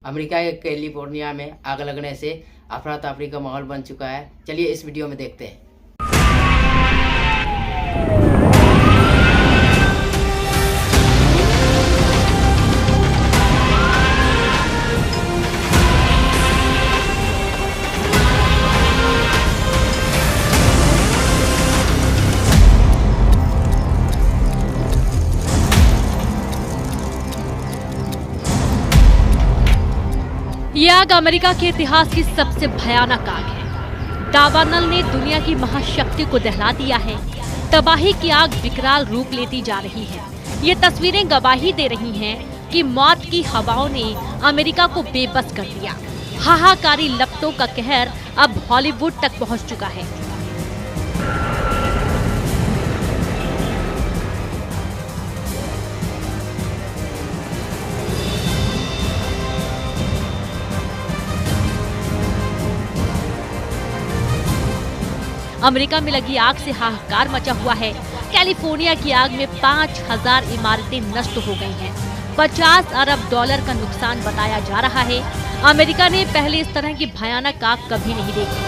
America के California में आग लगने से अफरा तफरी का माहौल बन चुका है। चलिए इस वीडियो में देखते हैं। ये आग अमेरिका के इतिहास की सबसे भयानक आग है। दावानल ने दुनिया की महाशक्ति को दहला दिया है। तबाही की आग विकराल रूप लेती जा रही है। ये तस्वीरें गवाही दे रही हैं कि मौत की हवाओं ने अमेरिका को बेबस कर दिया। हाहाकारी लपटों का कहर अब हॉलीवुड तक पहुंच चुका है। अमेरिका में लगी आग से हाहाकार मचा हुआ है। कैलिफोर्निया की आग में 5000 इमारतें नष्ट हो गई हैं। 50 अरब डॉलर का नुकसान बताया जा रहा है। अमेरिका ने पहले इस तरह की भयानक आग कभी नहीं देखी।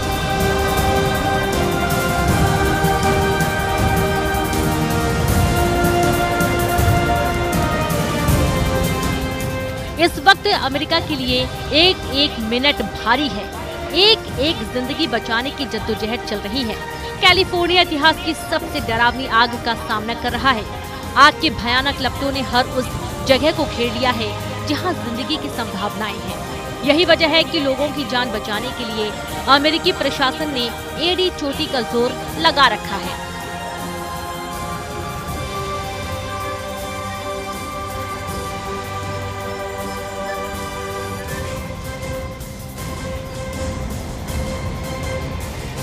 इस वक्त अमेरिका के लिए एक एक मिनट भारी है। एक एक जिंदगी बचाने की जद्दोजहद चल रही है। कैलिफोर्निया इतिहास की सबसे डरावनी आग का सामना कर रहा है। आग के भयानक लपटों ने हर उस जगह को घेर लिया है जहां जिंदगी की संभावनाएं हैं। यही वजह है कि लोगों की जान बचाने के लिए अमेरिकी प्रशासन ने एड़ी चोटी का जोर लगा रखा है।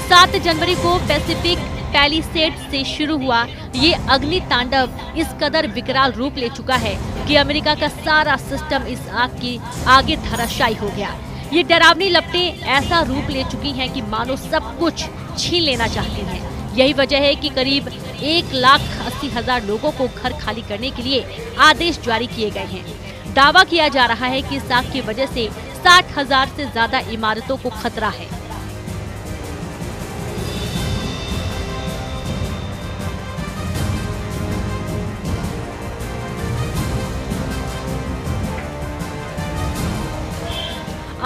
सात जनवरी को पैसिफिक पैलिसेड से शुरू हुआ ये अग्नि तांडव इस कदर विकराल रूप ले चुका है कि अमेरिका का सारा सिस्टम इस आग की आगे धराशायी हो गया। ये डरावनी लपटें ऐसा रूप ले चुकी हैं कि मानो सब कुछ छीन लेना चाहती हैं। यही वजह है कि करीब 1,80,000 लोगों को घर खाली करने के लिए आदेश जारी किए गए हैं। दावा किया जा रहा है कि इस आग की वजह से 60,000 से ज्यादा इमारतों को खतरा है।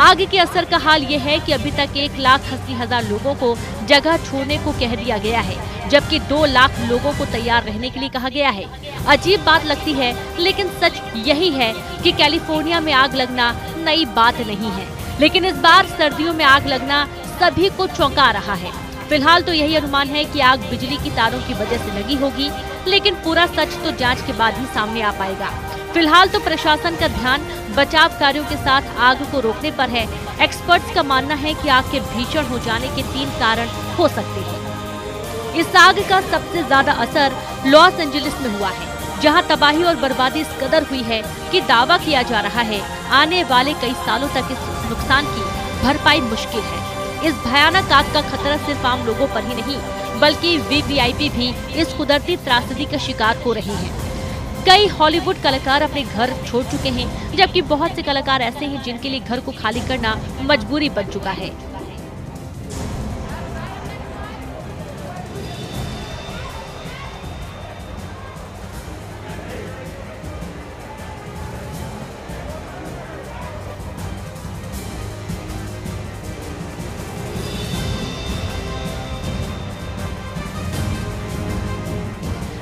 आग के असर का हाल ये है कि अभी तक 1,80,000 लोगों को जगह छोड़ने को कह दिया गया है, जबकि 2 लाख लोगों को तैयार रहने के लिए कहा गया है। अजीब बात लगती है, लेकिन सच यही है कि कैलिफोर्निया में आग लगना नई बात नहीं है। लेकिन इस बार सर्दियों में आग लगना सभी को चौंका रहा है। फिलहाल तो यही अनुमान है कि आग बिजली की तारों की वजह से लगी होगी, लेकिन पूरा सच तो जांच के बाद ही सामने आ पाएगा। फिलहाल तो प्रशासन का ध्यान बचाव कार्यों के साथ आग को रोकने पर है। एक्सपर्ट्स का मानना है कि आग के भीषण हो जाने के 3 कारण हो सकते हैं। इस आग का सबसे ज्यादा असर लॉस एंजलिस में हुआ है, जहां तबाही और बर्बादी इस कदर हुई है कि दावा किया जा रहा है आने वाले कई सालों तक इस नुकसान की भरपाई मुश्किल है। इस भयानक आग का खतरा सिर्फ आम लोगों पर ही नहीं, बल्कि वीवीआईपी भी इस कुदरती त्रासदी का शिकार हो रहे हैं। कई हॉलीवुड कलाकार अपने घर छोड़ चुके हैं, जबकि बहुत से कलाकार ऐसे हैं जिनके लिए घर को खाली करना मजबूरी बन चुका है।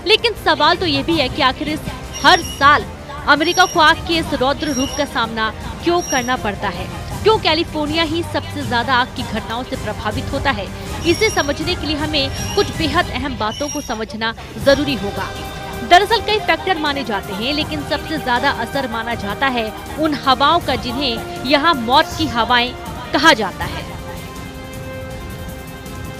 लेकिन सवाल तो ये भी है कि आखिर इस हर साल अमेरिका को आग के इस रौद्र रूप का सामना क्यों करना पड़ता है? क्यों कैलिफोर्निया ही सबसे ज्यादा आग की घटनाओं से प्रभावित होता है? इसे समझने के लिए हमें कुछ बेहद अहम बातों को समझना जरूरी होगा। दरअसल कई फैक्टर माने जाते हैं, लेकिन सबसे ज्यादा असर माना जाता है उन हवाओं का जिन्हें यहाँ मौत की हवाएं कहा जाता है।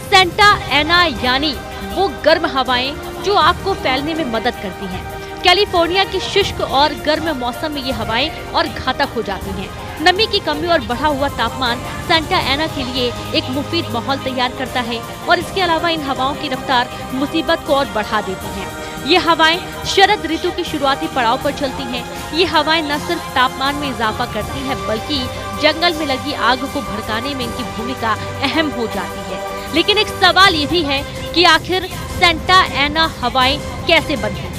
सेंटा एना यानी वो गर्म हवाएं जो आग को फैलने में मदद करती हैं। कैलिफोर्निया की शुष्क और गर्म मौसम में ये हवाएं और घातक हो जाती हैं। नमी की कमी और बढ़ा हुआ तापमान सेंटा एना के लिए एक मुफीद माहौल तैयार करता है और इसके अलावा इन हवाओं की रफ्तार मुसीबत को और बढ़ा देती है। ये हवाएं शरद ऋतु के शुरुआती पड़ाव पर चलती हैं। ये हवाएं न सिर्फ तापमान में इजाफा करती हैं, बल्कि जंगल में लगी आग को भड़काने में इनकी भूमिका अहम हो जाती है। लेकिन एक सवाल ये भी है कि आखिर सेंटा एना हवाएं कैसे बनती हैं?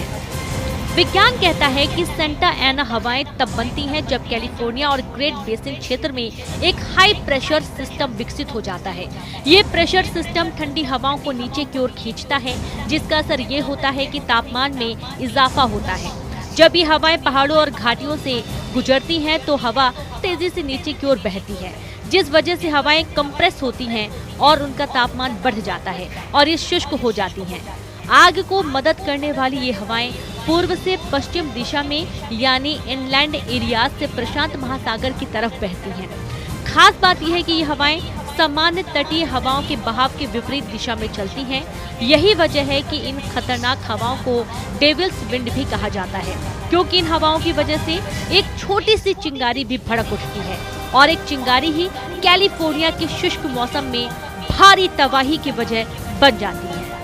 विज्ञान कहता है कि सेंटा एना हवाएं तब बनती हैं जब कैलिफोर्निया और ग्रेट बेसिन क्षेत्र में एक हाई प्रेशर सिस्टम विकसित हो जाता है। ये प्रेशर सिस्टम ठंडी हवाओं को नीचे की ओर खींचता है, जिसका असर ये होता है कि तापमान में इजाफा होता है। जब ये हवाएं पहाड़ों और घाटियों से गुजरती हैं तो हवा तेजी से नीचे की ओर बहती है, जिस वजह से हवाएं कंप्रेस होती हैं और उनका तापमान बढ़ जाता है और ये शुष्क हो जाती हैं। आग को मदद करने वाली ये हवाएं पूर्व से पश्चिम दिशा में यानी इनलैंड एरियाज से प्रशांत महासागर की तरफ बहती हैं। खास बात यह है कि ये हवाएं सामान्य तटीय हवाओं के बहाव के विपरीत दिशा में चलती हैं। यही वजह है कि इन खतरनाक हवाओं को डेविल्स विंड भी कहा जाता है, क्योंकि इन हवाओं की वजह से एक छोटी सी चिंगारी भी भड़क उठती है और एक चिंगारी ही कैलिफोर्निया के शुष्क मौसम में भारी तबाही की वजह बन जाती है।